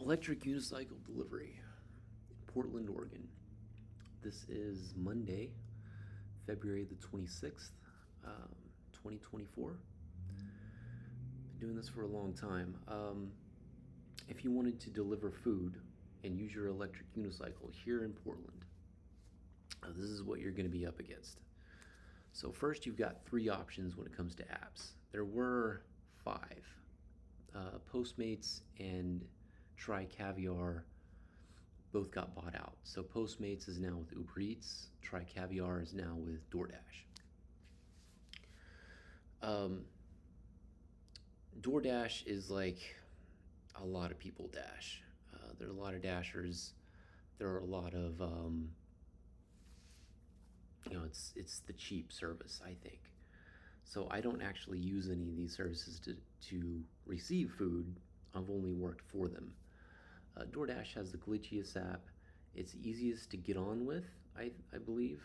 Electric unicycle delivery in Portland, Oregon. This is Monday, February the 26th, 2024. Been doing this for a long time. If you wanted to deliver food and use your electric unicycle here in Portland, this is what you're going to be up against. So first, you've got three options when it comes to apps. There were five. Postmates and Try Caviar both got bought out. So Postmates is now with UberEats. Try Caviar is now with DoorDash. DoorDash is like a lot of people dash. There are a lot of dashers. There are a lot of it's the cheap service, I think. So I don't actually use any of these services to receive food. I've only worked for them. DoorDash has the glitchiest app. It's easiest to get on with, I believe.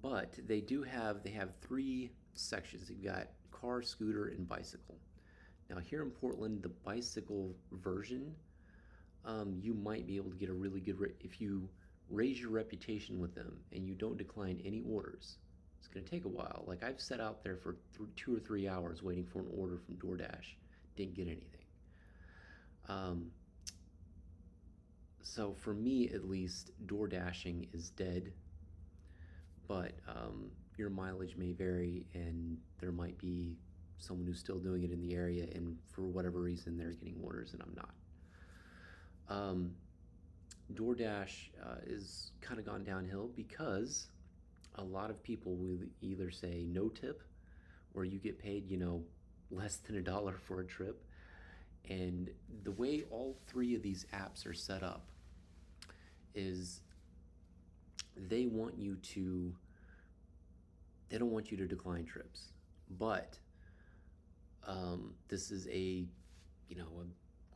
But they have three sections. You've got car, scooter, and bicycle. Now here in Portland, the bicycle version, you might be able to get a really good if you raise your reputation with them and you don't decline any orders. It's going to take a while. Like I've sat out there for 2 or 3 hours waiting for an order from DoorDash, didn't get anything. So for me at least, DoorDashing is dead, but your mileage may vary and there might be someone who's still doing it in the area, and for whatever reason they're getting orders and I'm not. DoorDash is kind of gone downhill because a lot of people will either say no tip or you get paid, less than $1 for a trip. And the way all three of these apps are set up is they don't want you to decline trips, but this is a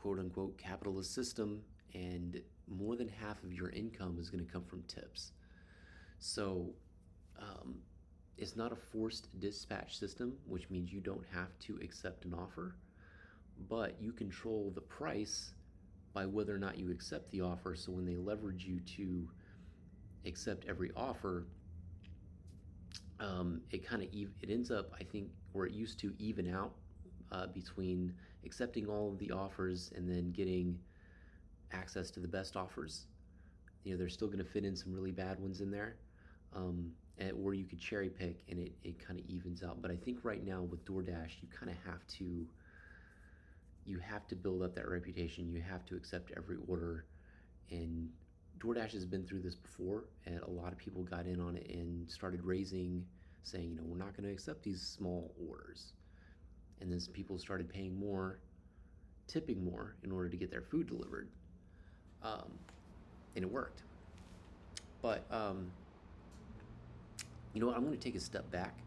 quote unquote capitalist system, and more than half of your income is going to come from tips. So it's not a forced dispatch system, which means you don't have to accept an offer, but you control the price by whether or not you accept the offer. So when they leverage you to accept every offer, it ends up, I think, where it used to even out between accepting all of the offers and then getting access to the best offers. They're still going to fit in some really bad ones in there, or you could cherry pick and it kind of evens out. But I think right now with DoorDash, you kind of have to build up that reputation. You have to accept every order, and DoorDash has been through this before, and a lot of people got in on it and started saying, we're not going to accept these small orders. And then people started paying more, tipping more in order to get their food delivered. And it worked. But, you know what? I'm going to take a step back.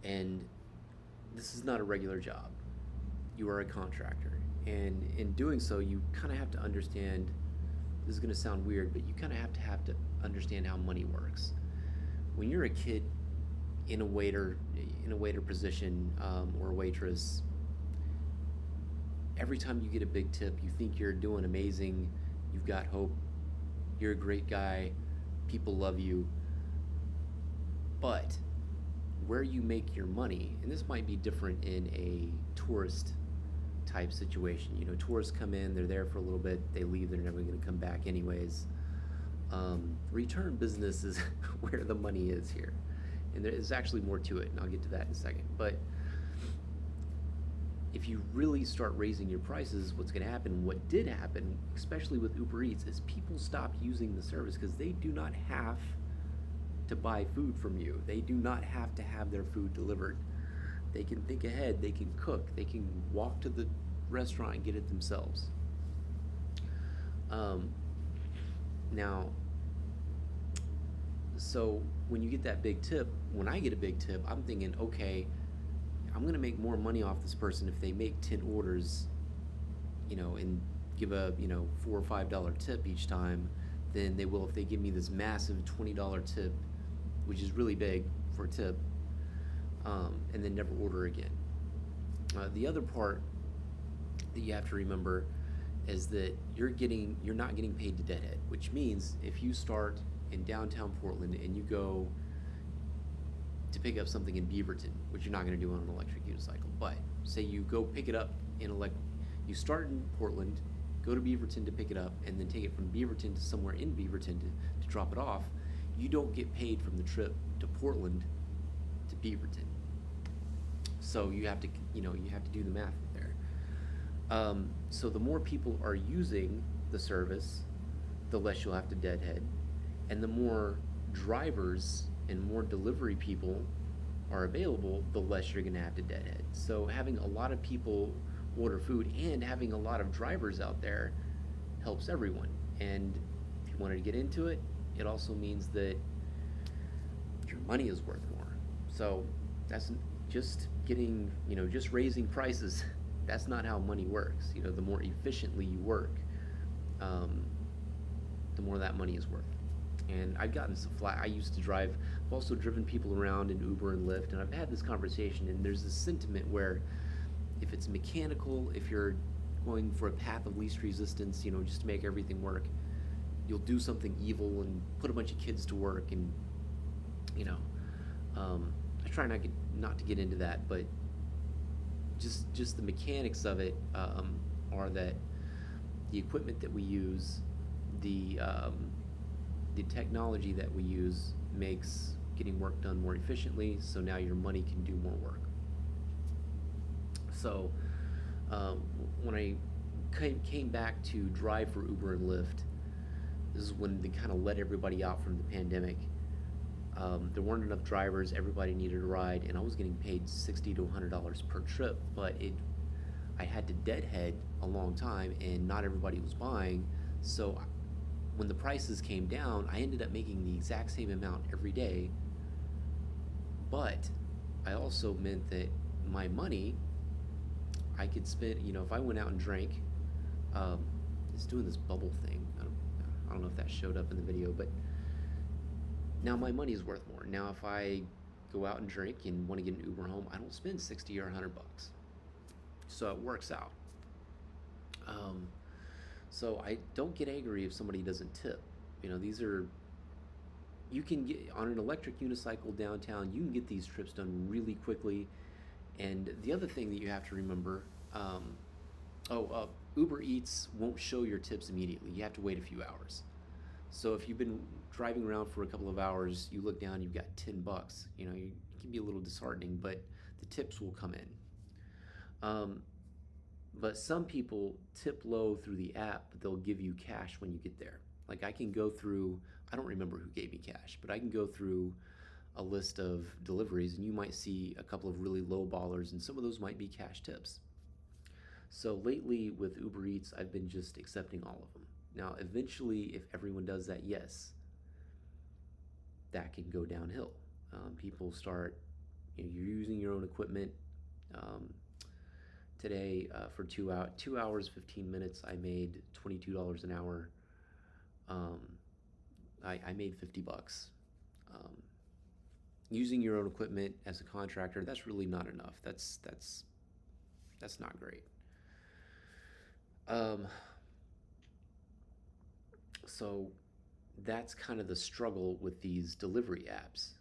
And this is not a regular job. You are a contractor. And in doing so, you kind of have to understand, this is going to sound weird, but you kind of have to understand how money works. When you're a kid in a waiter position, or a waitress, every time you get a big tip, you think you're doing amazing, you've got hope, you're a great guy, people love you. But where you make your money, and this might be different in a tourist type situation. Tourists come in, they're there for a little bit, they leave, they're never going to come back anyways. Return business is where the money is here. And there's actually more to it, and I'll get to that in a second. But if you really start raising your prices, what's going to happen, what did happen, especially with Uber Eats, is people stopped using the service because they do not have to buy food from you. They do not have to have their food delivered. They can think ahead, they can cook, they can walk to the restaurant and get it themselves. Now, so when you get that big tip, when I get a big tip, I'm thinking, okay, I'm going to make more money off this person if they make 10 orders, and give a, $4 or $5 tip each time, than they will if they give me this massive $20 tip, which is really big for a tip, and then never order again. The other part that you have to remember is that you're not getting paid to deadhead, which means if you start in downtown Portland and you go to pick up something in Beaverton, which you're not going to do on an electric unicycle, but say you go pick it up you start in Portland, go to Beaverton to pick it up, and then take it from Beaverton to somewhere in Beaverton to drop it off, you don't get paid from the trip to Portland to Beaverton. So you have to do the math there. So the more people are using the service, the less you'll have to deadhead, and the more drivers and more delivery people are available, the less you're going to have to deadhead. So having a lot of people order food and having a lot of drivers out there helps everyone. And if you wanted to get into it, it also means that your money is worth more. So that's just just raising prices. That's not how money works. The more efficiently you work, um, the more that money is worth. And I've gotten some flack. I used to drive. I've also driven people around in Uber and Lyft, and I've had this conversation. And there's this sentiment where, if it's mechanical, if you're going for a path of least resistance, just to make everything work, you'll do something evil and put a bunch of kids to work. And you know, I try not to get into that, but just the mechanics of it are that the equipment that we use, the technology that we use makes getting work done more efficiently, so now your money can do more work. So um, when I came back to drive for Uber and Lyft, this is when they kind of let everybody out from the pandemic. There weren't enough drivers, everybody needed a ride, and I was getting paid $60 to $100 per trip, but I had to deadhead a long time, and not everybody was buying. So when the prices came down, I ended up making the exact same amount every day, but I also meant that my money I could spend, if I went out and drank, um, it's doing this bubble thing. I don't know if that showed up in the video, but now my money is worth more. Now if I go out and drink and want to get an Uber home, I don't spend 60 or $100. So it works out. Um, so I don't get angry if somebody doesn't tip. These are you can get on an electric unicycle downtown. You can get these trips done really quickly. And the other thing that you have to remember, Uber Eats won't show your tips immediately. You have to wait a few hours. So if you've been driving around for a couple of hours, you look down, you've got $10. It can be a little disheartening, but the tips will come in. But some people tip low through the app, but they'll give you cash when you get there. Like I can go through, I don't remember who gave me cash, but I can go through a list of deliveries and you might see a couple of really low ballers, and some of those might be cash tips. So lately with Uber Eats, I've been just accepting all of them. Now, eventually, if everyone does that, yes, that can go downhill. People start, you're using your own equipment. Um, Today, for 2 hours, 15 minutes, I made $22 an hour. Um, I made $50. Um, Using your own equipment as a contractor, that's really not enough. That's not great. Um, so that's kind of the struggle with these delivery apps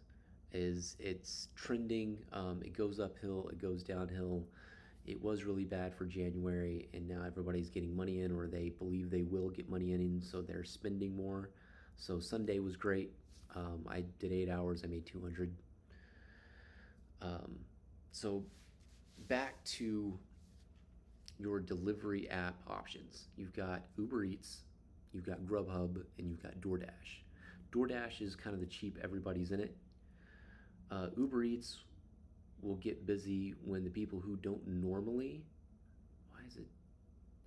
is it's trending. It goes uphill, it goes downhill. It was really bad for January, and now everybody's getting money in, or they believe they will get money in, so they're spending more. So Sunday was great. I did 8 hours, I made 200. So back to your delivery app options. You've got Uber Eats, you've got Grubhub, and you've got DoorDash. DoorDash is kind of the cheap, everybody's in it. Uber Eats will get busy when the people who don't normally. Why is it?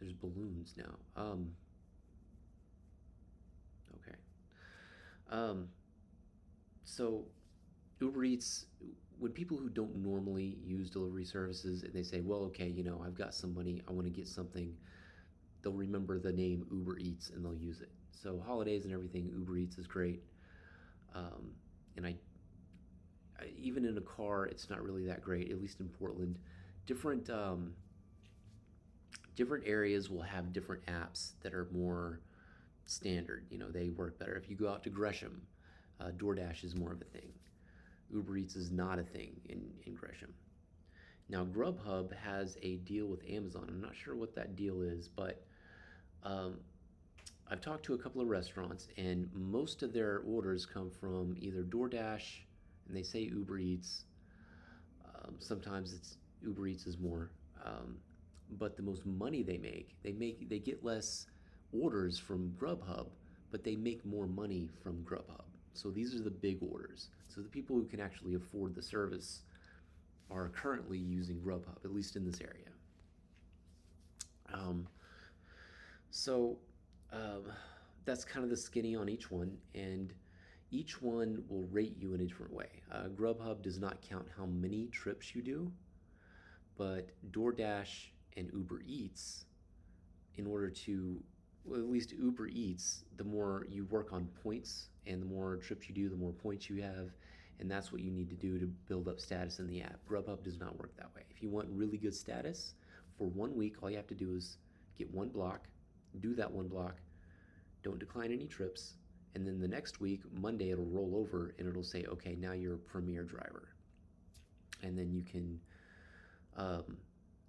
There's balloons now. Okay. Um, so Uber Eats, when people who don't normally use delivery services and they say, well, okay, I've got some money, I want to get something, they'll remember the name Uber Eats and they'll use it. So holidays and everything, Uber Eats is great. And even in a car, it's not really that great, at least in Portland. different different areas will have different apps that are more standard. You know, they work better. If you go out to Gresham, DoorDash is more of a thing. Uber Eats is not a thing in Gresham. Now, Grubhub has a deal with Amazon. I'm not sure what that deal is, but um, I've talked to a couple of restaurants, and most of their orders come from either DoorDash, and they say Uber Eats. Sometimes it's Uber Eats is more, but the most money they get less orders from Grubhub, but they make more money from Grubhub. So these are the big orders. So the people who can actually afford the service are currently using Grubhub, at least in this area. Um, so um, that's kind of the skinny on each one, and each one will rate you in a different way. Grubhub does not count how many trips you do, but DoorDash and Uber Eats, in order to, well, at least Uber Eats, the more you work on points and the more trips you do, the more points you have, and that's what you need to do to build up status in the app. Grubhub does not work that way. If you want really good status, for 1 week, all you have to do is get one block, do that one block, don't decline any trips, and then the next week, Monday, it'll roll over and it'll say, okay, now you're a premier driver. And then you can um,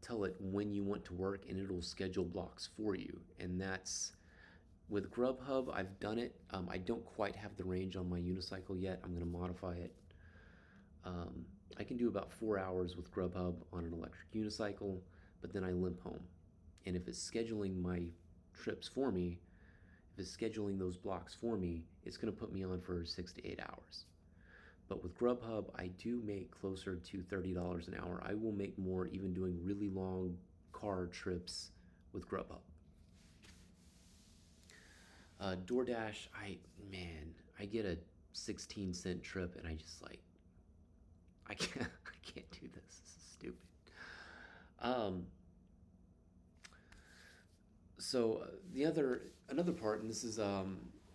tell it when you want to work and it'll schedule blocks for you. And that's with Grubhub, I've done it. I don't quite have the range on my Unicycle yet. I'm going to modify it. I can do about 4 hours with Grubhub on an electric unicycle, but then I limp home. And if it's scheduling my trips for me, if it's scheduling those blocks for me, it's going to put me on for 6 to 8 hours. But with Grubhub, I do make closer to $30 an hour. I will make more even doing really long car trips with Grubhub. DoorDash, I get a 16-cent trip and I just like, I can't do this. This is stupid. Um, another part, and this is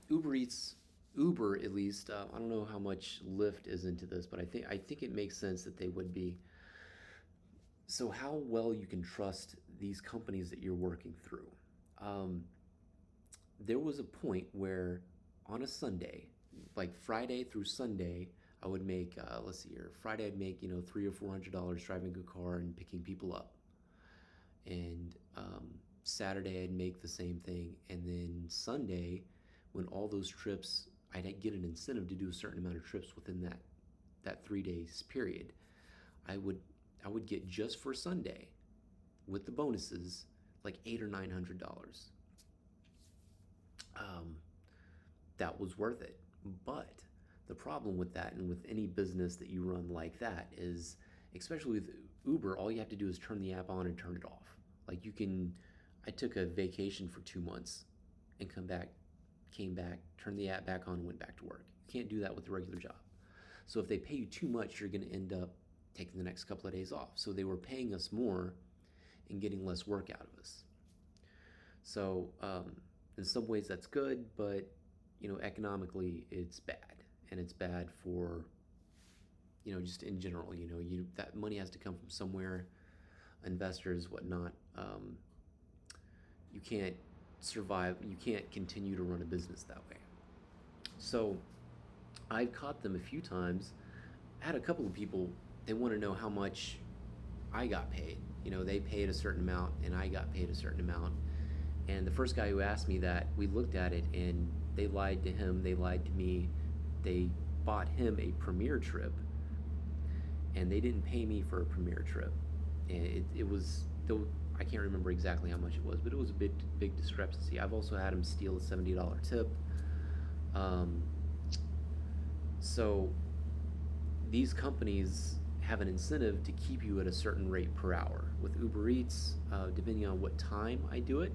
Uber Eats, Uber at least. I don't know how much Lyft is into this, but I think it makes sense that they would be. So how well you can trust these companies that you're working through. Um, there was a point where on a Sunday, like Friday through Sunday, I would make let's see here. Friday I'd make $300 or $400 driving a car and picking people up, and Saturday I'd make the same thing, and then Sunday, when all those trips, I'd get an incentive to do a certain amount of trips within that 3 days period. I would get just for Sunday, with the bonuses, like $800 or $900. Um, that was worth it. But the problem with that, and with any business that you run like that, is, especially with Uber, all you have to do is turn the app on and turn it off. Like I took a vacation for 2 months and came back, turned the app back on, and went back to work. You can't do that with a regular job. So if they pay you too much, you're going to end up taking the next couple of days off. So they were paying us more and getting less work out of us. So in some ways that's good, but economically it's bad, and it's bad for just in general. That money has to come from somewhere, investors, whatnot. You can't survive. You can't continue to run a business that way. So I've caught them a few times. I had a couple of people, they want to know how much I got paid. They paid a certain amount and I got paid a certain amount. And the first guy who asked me that, we looked at it and they lied to him, they lied to me. They bought him a premier trip and they didn't pay me for a premier trip. And it was, I can't remember exactly how much it was, but it was a big discrepancy. I've also had him steal a $70 tip. So these companies have an incentive to keep you at a certain rate per hour. With Uber Eats, depending on what time I do it,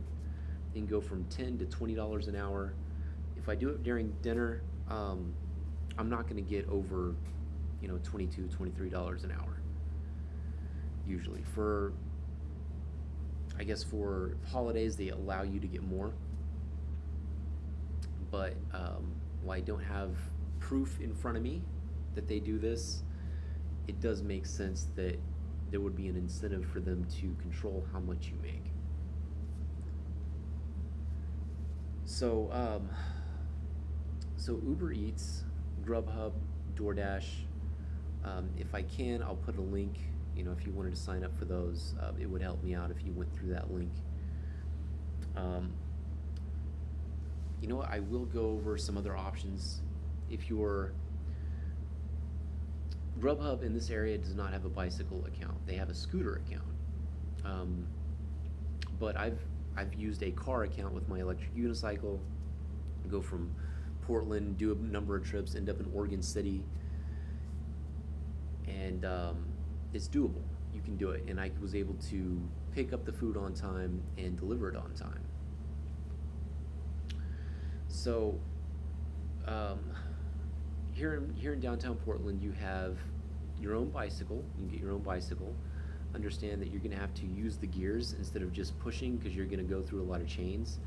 it can go from $10 to $20 an hour. If I do it during dinner, I'm not going to get over, $22, $23 an hour. Usually, for holidays, they allow you to get more. But while I don't have proof in front of me that they do this, it does make sense that there would be an incentive for them to control how much you make. So, so Uber Eats, Grubhub, DoorDash. If I can, I'll put a link. If you wanted to sign up for those, it would help me out if you went through that link. Um, you know what? I will go over some other options. If you're Grubhub in this area does not have a bicycle account. They have a scooter account. Um, but I've used a car account with my electric unicycle. Go from Portland, do a number of trips, end up in Oregon City, and it's doable. You can do it, and I was able to pick up the food on time and deliver it on time. So um, here in downtown Portland, you have your own bicycle. You can get your own bicycle. Understand that you're going to have to use the gears instead of just pushing because you're going to go through a lot of chains.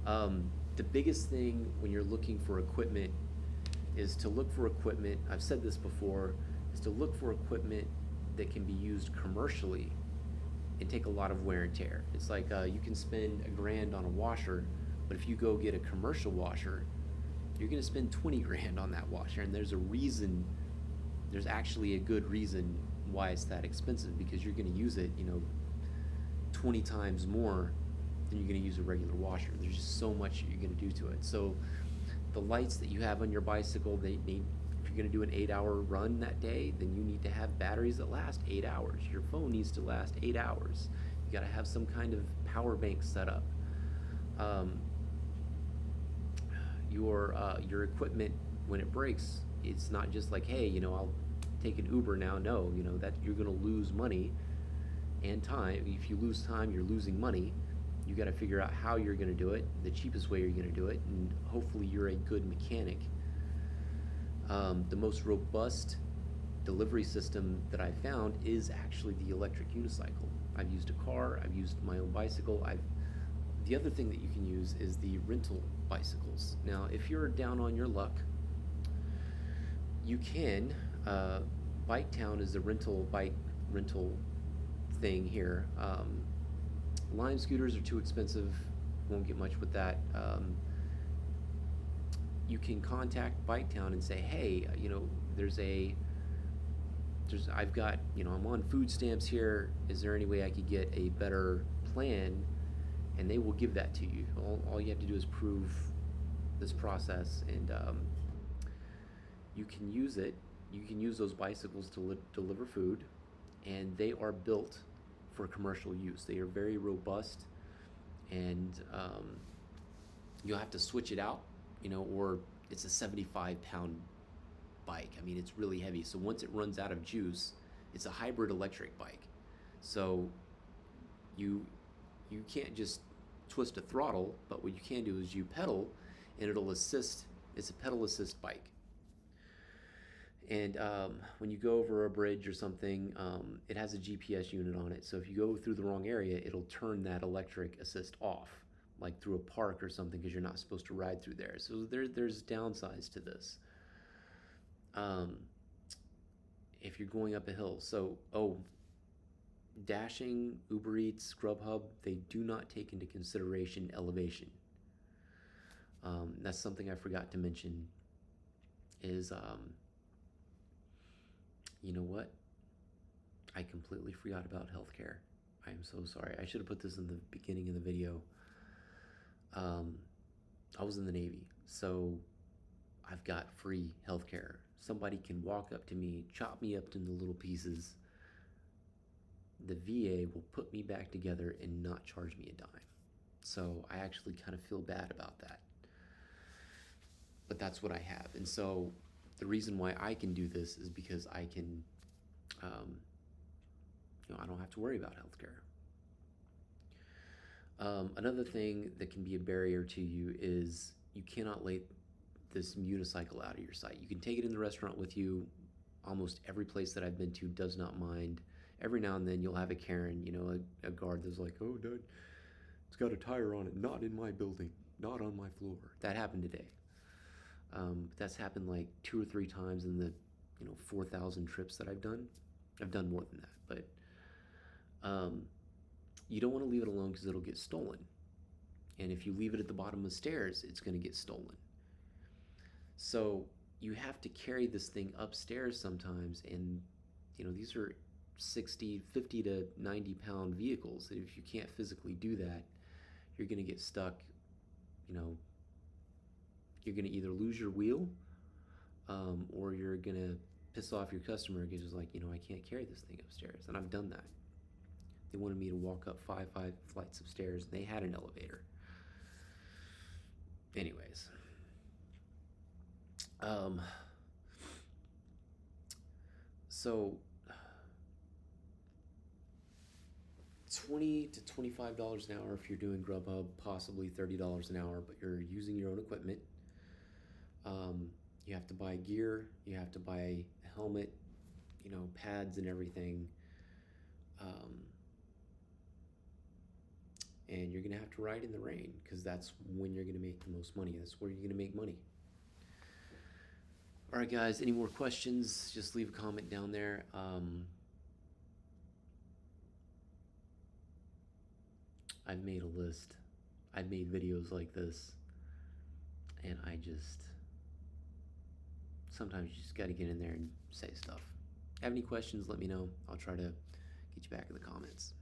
The biggest thing when you're looking for equipment is to look for equipment. I've said this before, is to look for equipment that can be used commercially and take a lot of wear and tear. It's like you can spend $1,000 on a washer, but if you go get a commercial washer, you're going to spend 20 grand on that washer, and there's a reason. There's actually a good reason why it's that expensive, because you're going to use it 20 times more than you're going to use a regular washer. There's just so much you're going to do to it. So the lights that you have on your bicycle, they need, if you're going to do an 8-hour run that day, then you need to have batteries that last 8 hours. Your phone needs to last 8 hours. You got to have some kind of power bank set up. Your equipment, when it breaks, it's not just like, hey, I'll take an Uber now. No, that you're going to lose money and time. If you lose time, you're losing money. You got to figure out how you're going to do it, the cheapest way you're going to do it, and hopefully you're a good mechanic. The most robust delivery system that I found is actually the electric unicycle. I've used a car, I've used my own bicycle. The other thing that you can use is the rental bicycles. Now, if you're down on your luck, you can. Bike Town is the bike rental thing here. Lime scooters are too expensive. Won't get much with that. You can contact Bike Town and say, hey, I've got, I'm on food stamps here. Is there any way I could get a better plan? And they will give that to you. All you have to do is prove this process, and you can use it. You can use those bicycles to deliver food, and they are built for commercial use. They are very robust, and you'll have to switch it out, or it's a 75-pound bike. I mean, it's really heavy. So once it runs out of juice, it's a hybrid electric bike. So you can't just twist a throttle, but what you can do is you pedal, and it'll assist. It's a pedal assist bike. And when you go over a bridge or something, it has a GPS unit on it. So if you go through the wrong area, it'll turn that electric assist off, like through a park or something, because you're not supposed to ride through there. So there's downsides to this. If you're going up a hill. So, Dashing, Uber Eats, Grubhub, they do not take into consideration elevation. That's something I forgot to mention is, you know what? I completely forgot about healthcare. I am so sorry. I should have put this in the beginning of the video. I was in the Navy, so I've got free healthcare. Somebody can walk up to me, chop me up into little pieces. The VA will put me back together and not charge me a dime. So I actually kind of feel bad about that. But that's what I have. And so the reason why I can do this is because I can, I don't have to worry about healthcare. Another thing that can be a barrier to you is you cannot let this unicycle out of your sight. You can take it in the restaurant with you. Almost every place that I've been to does not mind. Every now and then you'll have a Karen, a guard that's like, oh, Dad, it's got a tire on it. Not in my building. Not on my floor. That happened today. That's happened like 2 or 3 times in the 4,000 trips that I've done. I've done more than that, but Um, you don't want to leave it alone because it'll get stolen. And if you leave it at the bottom of the stairs, it's going to get stolen. So you have to carry this thing upstairs sometimes. And, these are 60, 50 to 90 pound vehicles. If you can't physically do that, you're going to get stuck. You know, you're going to either lose your wheel, or you're going to piss off your customer because it's like, I can't carry this thing upstairs. And I've done that. They wanted me to walk up five flights of stairs, and they had an elevator. Anyways, um, so 20 to $25 an hour if you're doing Grubhub, possibly $30 an hour, but you're using your own equipment. You have to buy gear, you have to buy a helmet, pads and everything. Um, and you're gonna have to ride in the rain because that's when you're gonna make the most money. That's where you're gonna make money. All right, guys. Any more questions? Just leave a comment down there. I've made a list. I've made videos like this, and I just sometimes you just got to get in there and say stuff. Have any questions? Let me know. I'll try to get you back in the comments.